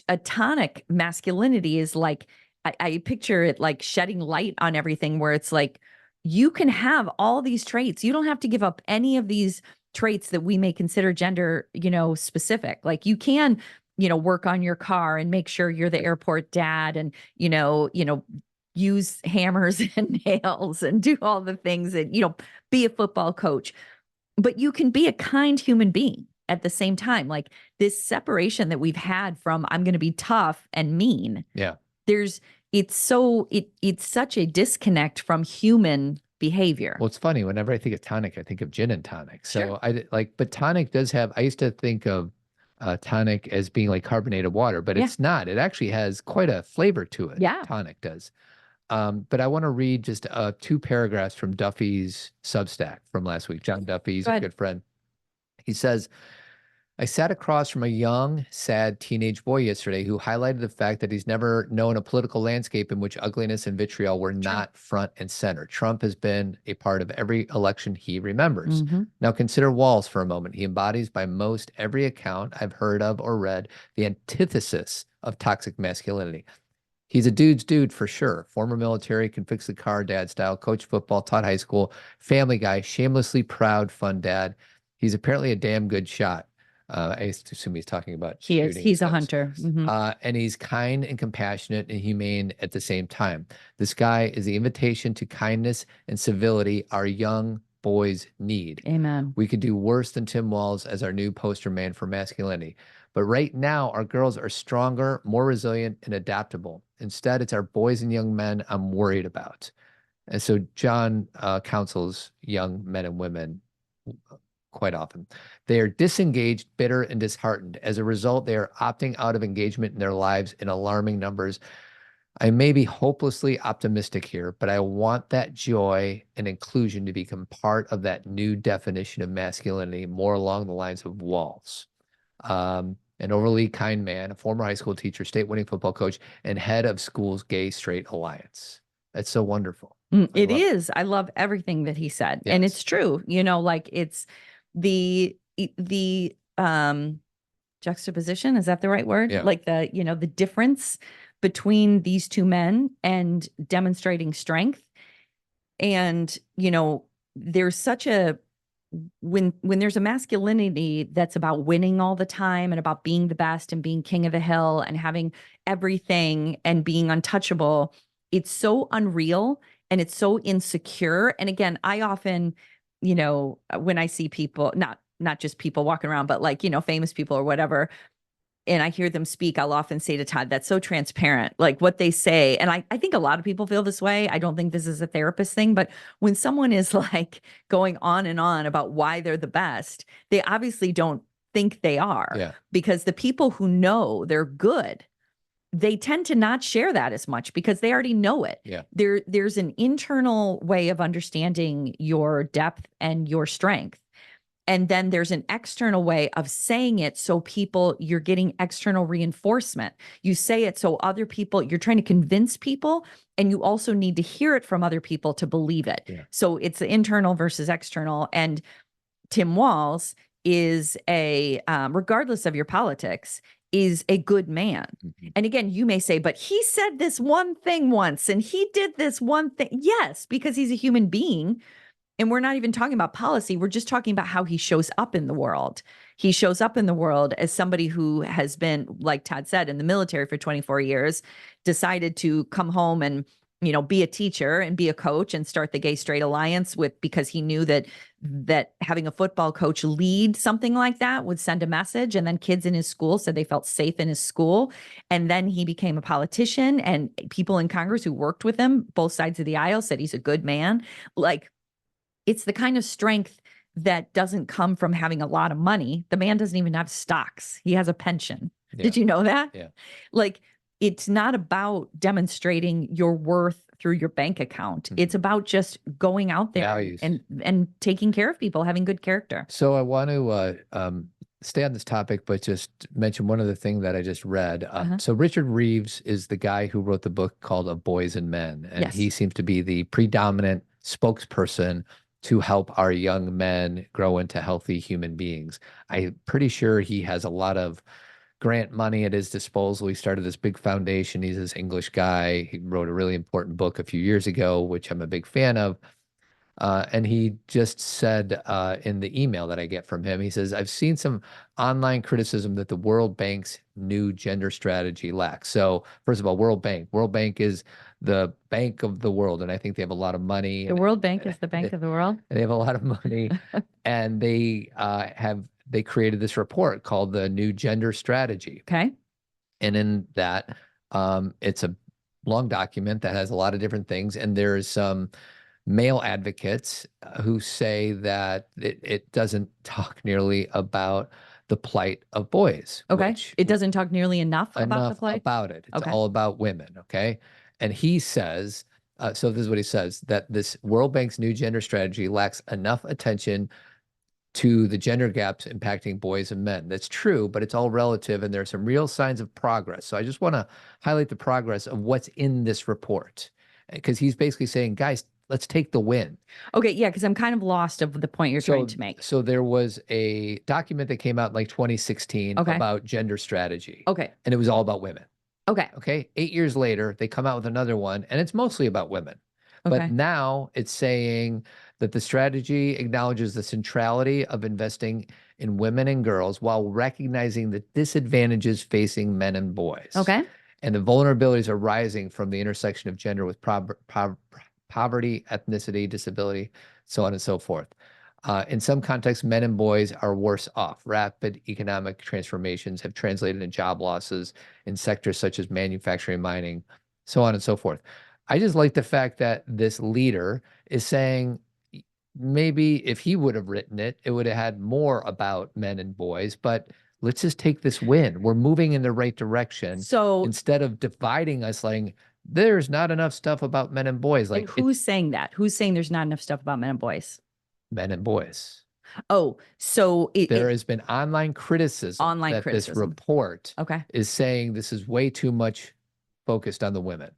a tonic masculinity is like, I picture it like shedding light on everything, where it's like, you can have all these traits. You don't have to give up any of these traits that we may consider gender, specific. Like, you can, work on your car and make sure you're the airport dad, and, use hammers and nails and do all the things, and, be a football coach. But you can be a kind human being at the same time. Like, this separation that we've had from, I'm going to be tough and mean. Yeah. It's such a disconnect from human behavior. Well, it's funny. Whenever I think of tonic, I think of gin and tonic. So Sure. but tonic does have, I used to think of tonic as being like carbonated water, but it's not. It actually has quite a flavor to it. Yeah. Tonic does. But I want to read just 2 paragraphs from Duffy's Substack from last week. John Duffy's a good friend. He says, I sat across from a young, sad teenage boy yesterday who highlighted the fact that he's never known a political landscape in which ugliness and vitriol were not front and center. Trump has been a part of every election he remembers. Mm-hmm. Now consider Walz for a moment. He embodies, by most every account I've heard of or read, the antithesis of toxic masculinity. He's a dude's dude for sure. Former military, can fix the car, dad style, coach football, taught high school, family guy, shamelessly proud, fun dad. He's apparently a damn good shot. I assume he's talking about shooting. He's a hunter. Mm-hmm. And he's kind and compassionate and humane at the same time. This guy is the invitation to kindness and civility our young boys need. Amen. We could do worse than Tim Walz as our new poster man for masculinity. But right now, our girls are stronger, more resilient, and adaptable. Instead, it's our boys and young men I'm worried about. And so John counsels young men and women quite often. They are disengaged, bitter, and disheartened. As a result, they are opting out of engagement in their lives in alarming numbers. I may be hopelessly optimistic here, but I want that joy and inclusion to become part of that new definition of masculinity, more along the lines of Walz. An overly kind man, a former high school teacher, state-winning football coach, and head of school's Gay Straight Alliance. That's so wonderful. It is. I love everything that he said. Yes. And it's true. Like, it's the juxtaposition, is that the right word? Yeah. Like, the difference between these two men and demonstrating strength. And, there's such a, when there's a masculinity that's about winning all the time and about being the best and being king of the hill and having everything and being untouchable, it's so unreal and it's so insecure. And again, I often, when I see people, not just people walking around, but like, famous people or whatever, and I hear them speak, I'll often say to Todd, that's so transparent, like what they say. And I think a lot of people feel this way. I don't think this is a therapist thing, but when someone is like going on and on about why they're the best, they obviously don't think they are. Yeah. Because the people who know they're good, they tend to not share that as much because they already know it. Yeah. There's an internal way of understanding your depth and your strength. And then there's an external way of saying it. So you're getting external reinforcement. You say it so other people, you're trying to convince people, and you also need to hear it from other people to believe it. Yeah. So it's the internal versus external. And Tim Walz is regardless of your politics, is a good man. Mm-hmm. And again, you may say, but he said this one thing once and he did this one thing. Yes, because he's a human being. And we're not even talking about policy. We're just talking about how he shows up in the world. He shows up in the world as somebody who has been, like Todd said, in the military for 24 years, decided to come home and be a teacher and be a coach and start the Gay Straight Alliance because he knew that having a football coach lead something like that would send a message. And then kids in his school said they felt safe in his school. And then he became a politician, and people in Congress who worked with him, both sides of the aisle, said he's a good man. Like, it's the kind of strength that doesn't come from having a lot of money. The man doesn't even have stocks. He has a pension. Yeah. Did you know that? Yeah. Like, it's not about demonstrating your worth through your bank account. Mm-hmm. It's about just going out there and taking care of people, having good character. So I want to stay on this topic, but just mention one other thing that I just read. So Richard Reeves is the guy who wrote the book called Of Boys and Men. And he seems to be the predominant spokesperson to help our young men grow into healthy human beings. I'm pretty sure he has a lot of grant money at his disposal. He started this big foundation. He's this English guy. He wrote a really important book a few years ago, which I'm a big fan of. And he just said in the email that I get from him, he says, I've seen some online criticism that the World Bank's new gender strategy lacks. So first of all, World Bank is the bank of the world. And I think they have a lot of money. The World Bank is the bank of the world. And they have a lot of money. And they created this report called the New Gender Strategy. Okay. And in that, it's a long document that has a lot of different things. And there's some male advocates who say that it doesn't talk nearly about the plight of boys. Okay. It doesn't talk nearly enough about the plight? About it. It's all about women. Okay. And he says, so this is what he says, that this World Bank's New Gender Strategy lacks enough attention to the gender gaps impacting boys and men. That's true, but it's all relative, and there are some real signs of progress. So I just want to highlight the progress of what's in this report, because he's basically saying, guys, let's take the win. Okay, yeah, because I'm kind of lost of the point you're trying to make. So there was a document that came out in like 2016 about gender strategy. Okay. And it was all about women. Okay. Okay. 8 years later, they come out with another one, and it's mostly about women. Okay. But now it's saying that the strategy acknowledges the centrality of investing in women and girls while recognizing the disadvantages facing men and boys. Okay. And the vulnerabilities arising from the intersection of gender with poverty, ethnicity, disability, so on and so forth. In some contexts, men and boys are worse off. Rapid economic transformations have translated into job losses in sectors such as manufacturing, mining, so on and so forth. I just like the fact that this leader is saying maybe if he would have written it, it would have had more about men and boys, but let's just take this win. We're moving in the right direction. So instead of dividing us, like there's not enough stuff about men and boys. Like who's saying that? Who's saying there's not enough stuff about men and boys? Men and boys. Oh, so there has been online criticism this report is saying this is way too much focused on the women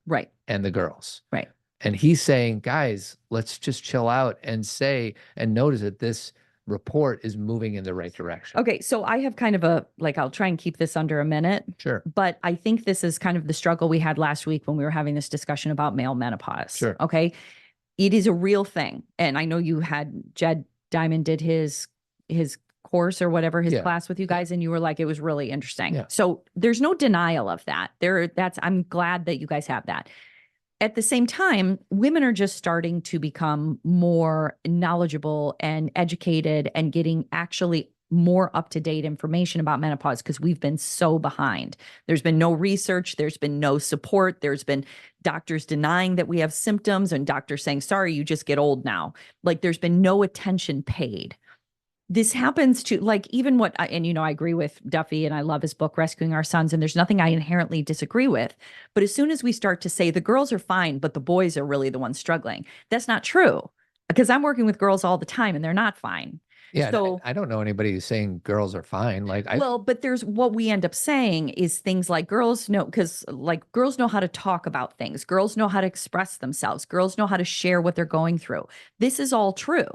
and the girls. Right. And he's saying, guys, let's just chill out and notice that this report is moving in the right direction. Okay. So I have kind of I'll try and keep this under a minute. Sure. But I think this is kind of the struggle we had last week when we were having this discussion about male menopause. Sure. Okay. It is a real thing. And I know you had Jed Diamond did his course or whatever, his class with you guys, and you were like, it was really interesting. Yeah. So there's no denial of that. I'm glad that you guys have that. At the same time, women are just starting to become more knowledgeable and educated and getting actually more up-to-date information about menopause because we've been so behind. There's been no research. There's been no support. There's been doctors denying that we have symptoms and doctors saying, sorry, you just get old now. Like there's been no attention paid. This happens to even I agree with Duffy and I love his book, Rescuing Our Sons, and there's nothing I inherently disagree with. But as soon as we start to say the girls are fine, but the boys are really the ones struggling, that's not true because I'm working with girls all the time and they're not fine. Yeah, so I don't know anybody who's saying girls are fine. But there's what we end up saying is things like girls know, because girls know how to talk about things. Girls know how to express themselves. Girls know how to share what they're going through. This is all true.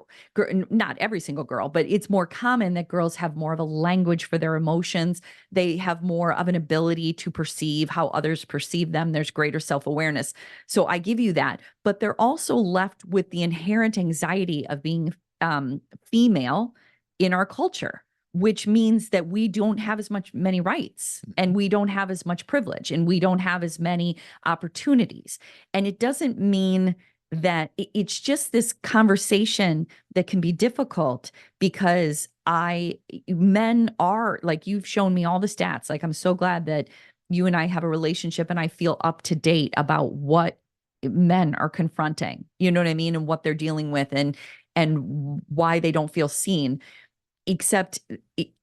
Not every single girl, but it's more common that girls have more of a language for their emotions. They have more of an ability to perceive how others perceive them. There's greater self-awareness. So I give you that, but they're also left with the inherent anxiety of being female in our culture. which means that we don't have as many rights, and we don't have as much privilege, and we don't have as many opportunities. And it doesn't mean that it's just this conversation that can be difficult, because men are, like, you've shown me all the stats. Like, I'm so glad that you and I have a relationship and I feel up to date about what men are confronting, you know what I mean? And what they're dealing with, and why they don't feel seen. Except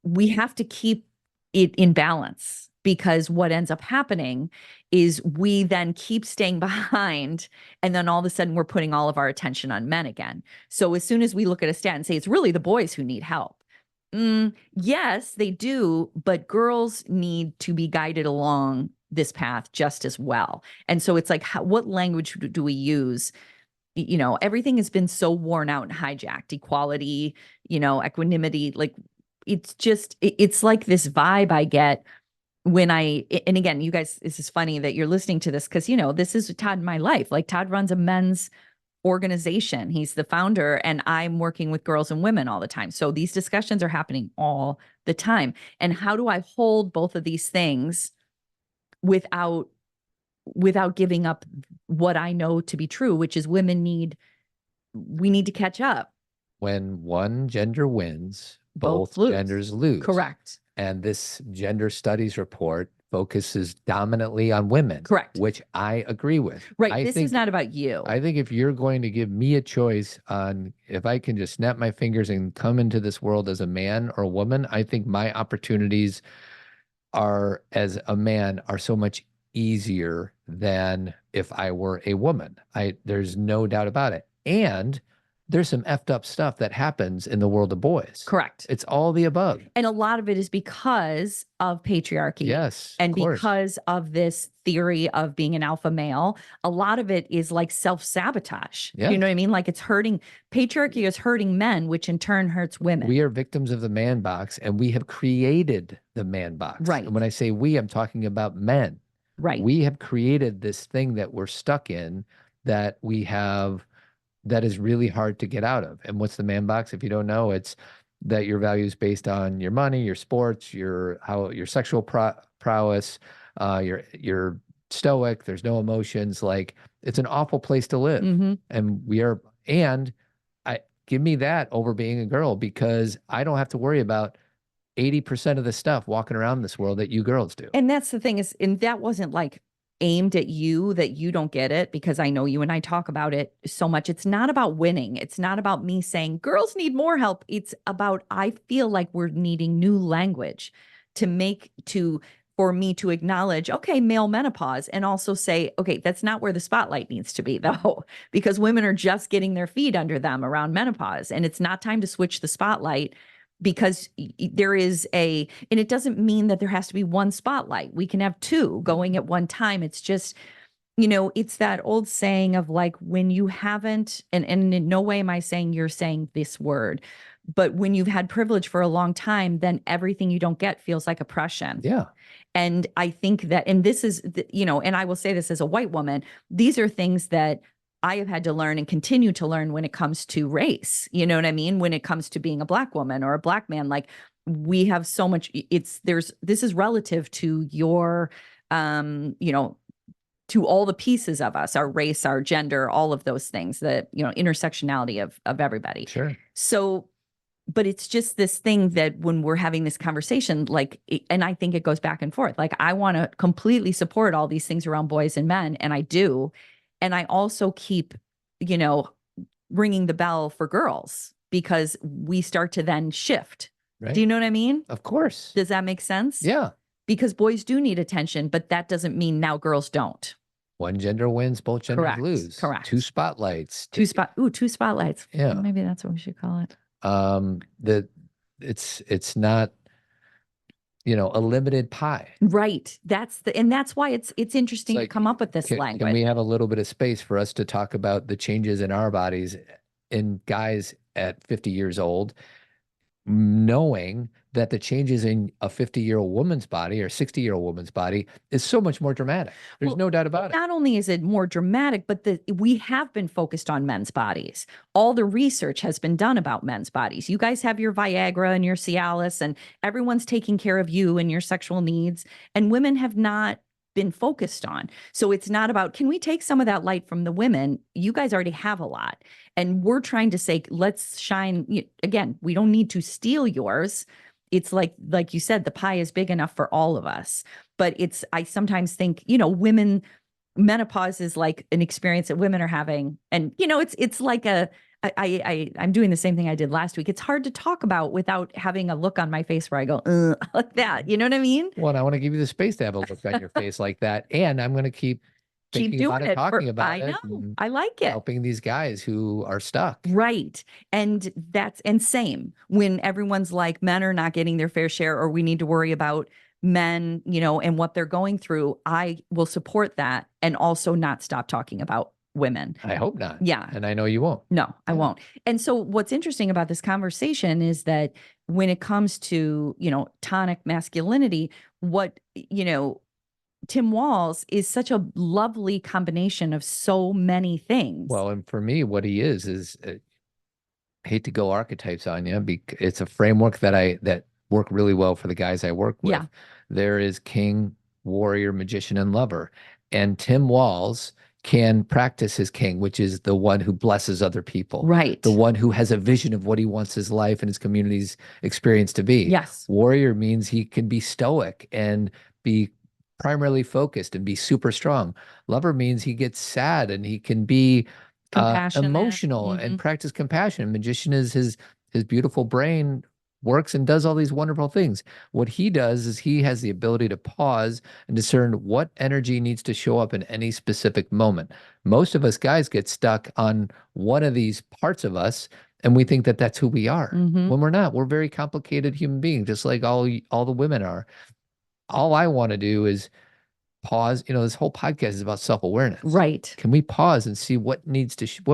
we have to keep it in balance, because what ends up happening is we then keep staying behind, and then all of a sudden we're putting all of our attention on men again. So as soon as we look at a stat and say it's really the boys who need help, yes, they do, but girls need to be guided along this path just as well. And so it's like, what language do we use? You know, everything has been so worn out and hijacked. Equality, you know, equanimity, like, it's just, it's like this vibe I get when and again, you guys, this is funny that you're listening to this, because, you know, this is Todd in my life. Like, Todd runs a men's organization. He's the founder, and I'm working with girls and women all the time. So these discussions are happening all the time. And how do I hold both of these things without giving up what I know to be true, which is we need to catch up. When one gender wins, both lose. genders lose. Correct. And this gender studies report focuses dominantly on women. Correct. Which I agree with. Right. This is not about you. I think if you're going to give me a choice on if I can just snap my fingers and come into this world as a man or a woman, I think my opportunities are, as a man, are so much easier than if I were a woman. There's no doubt about it. And there's some effed up stuff that happens in the world of boys. Correct. It's all the above. And a lot of it is because of patriarchy. Yes. And because of this theory of being an alpha male. A lot of it is like self-sabotage. Yeah. You know what I mean? Like, patriarchy is hurting men, which in turn hurts women. We are victims of the man box, and we have created the man box. Right. And when I say we, I'm talking about men. Right. We have created this thing that we're stuck in, that is really hard to get out of. And what's the man box? If you don't know, it's that your value is based on your money, your sports, your sexual prowess, you're stoic, there's no emotions. Like, it's an awful place to live. Mm-hmm. And give me that over being a girl, because I don't have to worry about 80% of the stuff walking around this world that you girls do. And that's the thing, is, and that wasn't like aimed at you, that you don't get it, because I know you and I talk about it so much. It's not about winning. It's not about me saying girls need more help. It's about, I feel like we're needing new language for me to acknowledge, okay, male menopause, and also say, okay, that's not where the spotlight needs to be, though, because women are just getting their feet under them around menopause, and it's not time to switch the spotlight. Because there is and it doesn't mean that there has to be one spotlight. We can have two going at one time. It's just, you know, it's that old saying of, like, when you haven't, and in no way am I saying you're saying this word, but when you've had privilege for a long time, then everything you don't get feels like oppression. Yeah. And I think that, and this is, you know, and I will say this as a white woman, these are things that I have had to learn and continue to learn when it comes to race. You know what I mean? When it comes to being a Black woman or a Black man, like, we have so much, this is relative to your, you know, to all the pieces of us, our race, our gender, all of those things, that, you know, intersectionality of everybody. Sure. So, but it's just this thing that when we're having this conversation, like, and I think it goes back and forth. Like, I want to completely support all these things around boys and men, and I do. And I also keep, you know, ringing the bell for girls, because we start to then shift. Right. Do you know what I mean? Of course. Does that make sense? Yeah. Because boys do need attention, but that doesn't mean now girls don't. One gender wins, both genders Correct. lose. Correct. Two spotlights. Two spotlights. Yeah. Maybe that's what we should call it. It's not, you know, a limited pie. Right. That's why it's interesting to come up with this language. Can we have a little bit of space for us to talk about the changes in our bodies in guys at 50 years old? knowing that the changes in a 50-year-old woman's body or 60-year-old woman's body is so much more dramatic. There's no doubt about it. Not only is it more dramatic, but we have been focused on men's bodies. All the research has been done about men's bodies. You guys have your Viagra and your Cialis, and everyone's taking care of you and your sexual needs, and women have not been focused on. So it's not about, can we take some of that light from the women? You guys already have a lot. And we're trying to say, let's shine. Again, we don't need to steal yours. It's like you said, the pie is big enough for all of us. But I sometimes think, women, menopause is like an experience that women are having. And, it's like I'm doing the same thing I did last week. It's hard to talk about without having a look on my face where I go, like that. You know what I mean? Well, I want to give you the space to have a look on your face like that. And I'm going to keep thinking doing about it, talking about it. I know. I like it. Helping these guys who are stuck. Right. And same when everyone's like, men are not getting their fair share, or we need to worry about men, and what they're going through. I will support that and also not stop talking about women. I hope not. Yeah. And I know you won't. No, I won't. And so what's interesting about this conversation is that when it comes to, tonic masculinity, what, Tim Walz is such a lovely combination of so many things. Well, and for me, what he is I hate to go archetypes on you, because it's a framework that work really well for the guys I work with. Yeah. There is king, warrior, magician, and lover. And Tim Walz can practice his king, which is the one who blesses other people. Right. The one who has a vision of what he wants his life and his community's experience to be. Yes. Warrior means he can be stoic and be primarily focused and be super strong. Lover means he gets sad and he can be emotional and practice compassion. Magician is his beautiful brain works and does all these wonderful things. What he does is he has the ability to pause and discern what energy needs to show up in any specific moment. Most of us guys get stuck on one of these parts of us, and we think that that's who we are. When we're not. We're very complicated human beings, just like all the women are. All I want to do is pause. This whole podcast is about self-awareness. Right. Can we pause and see what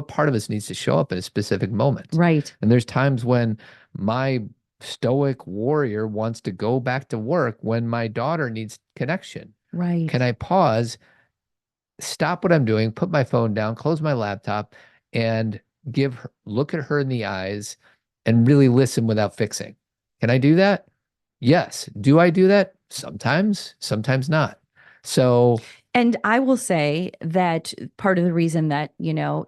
part of us needs to show up in a specific moment? Right. And there's times when my stoic warrior wants to go back to work when my daughter needs connection. Right. Can I pause, stop what I'm doing, put my phone down, close my laptop, and look at her in the eyes and really listen without fixing? Can I do that? Yes. Do I do that? Sometimes not. So, and I will say that part of the reason that,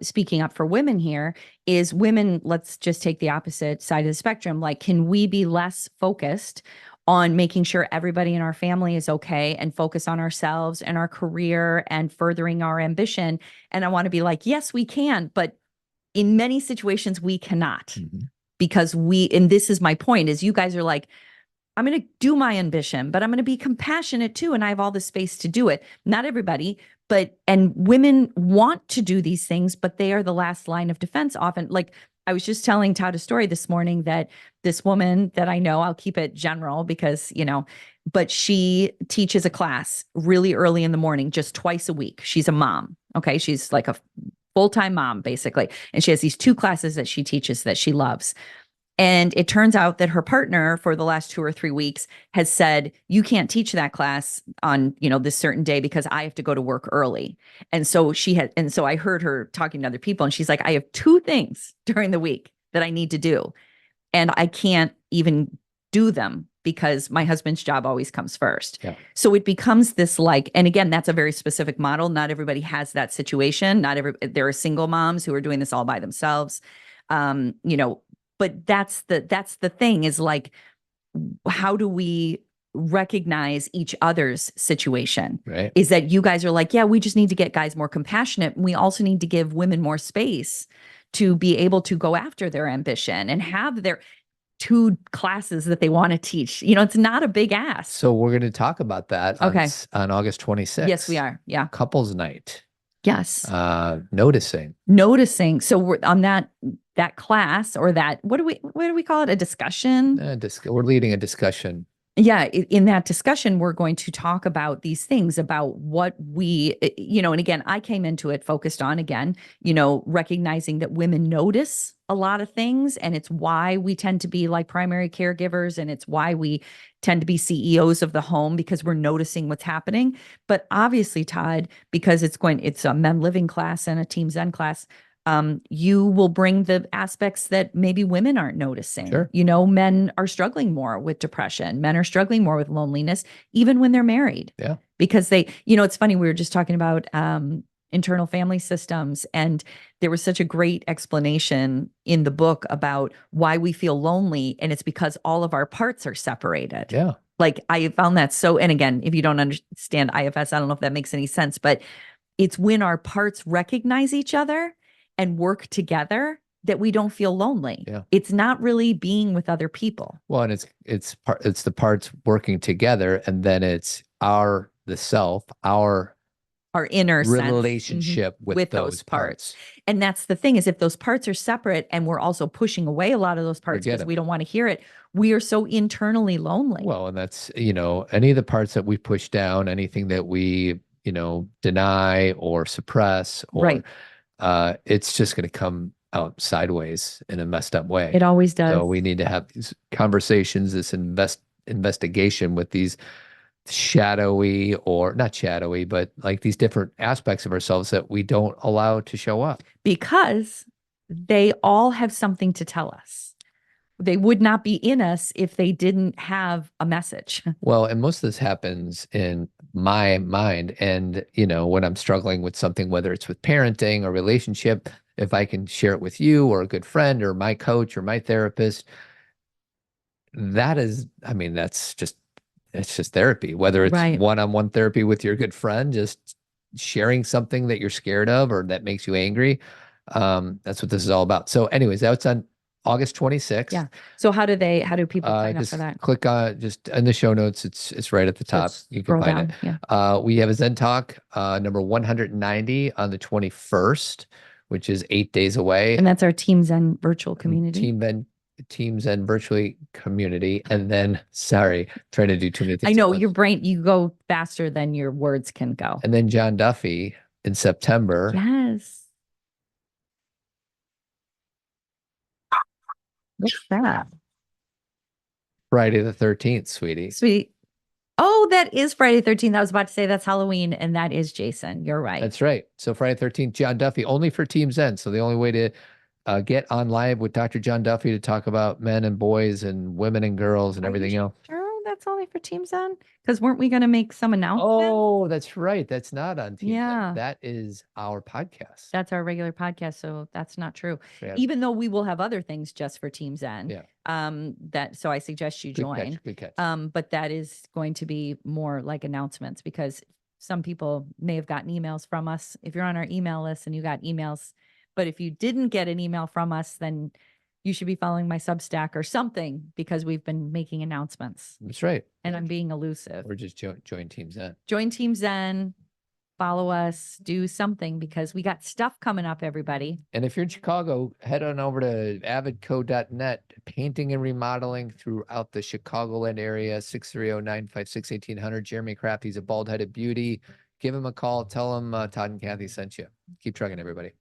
speaking up for women here is women, let's just take the opposite side of the spectrum. Like, can we be less focused on making sure everybody in our family is okay and focus on ourselves and our career and furthering our ambition? And I want to be like, yes, we can, but in many situations we cannot because and this is my point, is you guys are like, I'm going to do my ambition, but I'm going to be compassionate too. And I have all the space to do it. Not everybody, and women want to do these things, but they are the last line of defense often. Like, I was just telling Todd a story this morning that this woman that I know, I'll keep it general because, but she teaches a class really early in the morning, just twice a week. She's a mom. Okay. She's like a full-time mom, basically. And she has these 2 classes that she teaches that she loves. And it turns out that her partner for the last 2 or 3 weeks has said, you can't teach that class on, this certain day because I have to go to work early. And so I heard her talking to other people and she's like, I have 2 things during the week that I need to do. And I can't even do them because my husband's job always comes first. Yeah. So it becomes this and again, that's a very specific model. Not everybody has that situation. There are single moms who are doing this all by themselves. But that's the thing, is like, how do we recognize each other's situation? Right. Is that you guys are like, yeah, we just need to get guys more compassionate. We also need to give women more space to be able to go after their ambition and have their 2 classes that they want to teach. It's not a big ask. So we're going to talk about that on August 26th. Yes, we are. Yeah. Couples night. Yes. Noticing. So we're on that class, or that, what do we call it? A discussion? We're leading a discussion. Yeah, in that discussion, we're going to talk about these things about what we, and again, I came into it focused on, again, recognizing that women notice a lot of things, and it's why we tend to be like primary caregivers, and it's why we tend to be CEOs of the home, because we're noticing what's happening. But obviously, Todd, because it's a men living class and a Team Zen class, you will bring the aspects that maybe women aren't noticing. Sure. Men are struggling more with depression. Men are struggling more with loneliness, even when they're married. Yeah. Because it's funny, we were just talking about internal family systems, and there was such a great explanation in the book about why we feel lonely, and it's because all of our parts are separated. Yeah. Like, I found that so, and again, if you don't understand IFS, I don't know if that makes any sense, but it's when our parts recognize each other and work together that we don't feel lonely. Yeah. It's not really being with other people. Well, and it's the parts working together, and then it's our inner relationship with those parts. And that's the thing, is if those parts are separate and we're also pushing away a lot of those parts because we don't want to hear it, we are so internally lonely. Well, and that's, any of the parts that we push down, anything that we, deny or suppress, or Right. It's just going to come out sideways in a messed up way. It always does. So we need to have these conversations, this investigation with these shadowy, or not shadowy, but like these different aspects of ourselves that we don't allow to show up. Because they all have something to tell us. They would not be in us if they didn't have a message. Well, and most of this happens in my mind. And, when I'm struggling with something, whether it's with parenting or relationship, if I can share it with you or a good friend or my coach or my therapist, it's just therapy, whether it's Right. one-on-one therapy with your good friend, just sharing something that you're scared of or that makes you angry. That's what this is all about. So anyways, that's on August 26th. Yeah. So how do people sign up just for that? click on, just in the show notes. It's right at the top. You can find it. Yeah. We have a Zen Talk, number 190 on the 21st, which is 8 days away. And that's our Team Zen virtual community. Team Zen virtually community. And then, sorry, trying to do too many things. I know your brain, you go faster than your words can go. And then John Duffy in September. Yes. What's that? Friday the 13th, sweetie. Sweet. Oh, that is Friday the 13th. I was about to say that's Halloween, and that is Jason. You're right. That's right. So Friday the 13th, John Duffy, only for Team Zen. So the only way to get on live with Dr. John Duffy to talk about men and boys and women and girls and everything else. Sure, that's only for Team Zen? Because weren't we going to make some announcement? Oh, that's right. That's not on Team Yeah. Zen. That is our podcast. That's our regular podcast, so that's not true. Yeah. Even though we will have other things just for Team Zen. Yeah. So I suggest you join. Good catch. But that is going to be more like announcements, because some people may have gotten emails from us. If you're on our email list and you got emails, but if you didn't get an email from us, then you should be following my Substack or something, because we've been making announcements. That's right. And I'm being elusive. Or just join Team Zen. Join Team Zen, follow us, do something, because we got stuff coming up, everybody. And if you're in Chicago, head on over to avidco.net, painting and remodeling throughout the Chicagoland area, 630-956-1800. Jeremy Kraft, he's a bald-headed beauty. Give him a call. Tell him Todd and Cathy sent you. Keep trucking, everybody.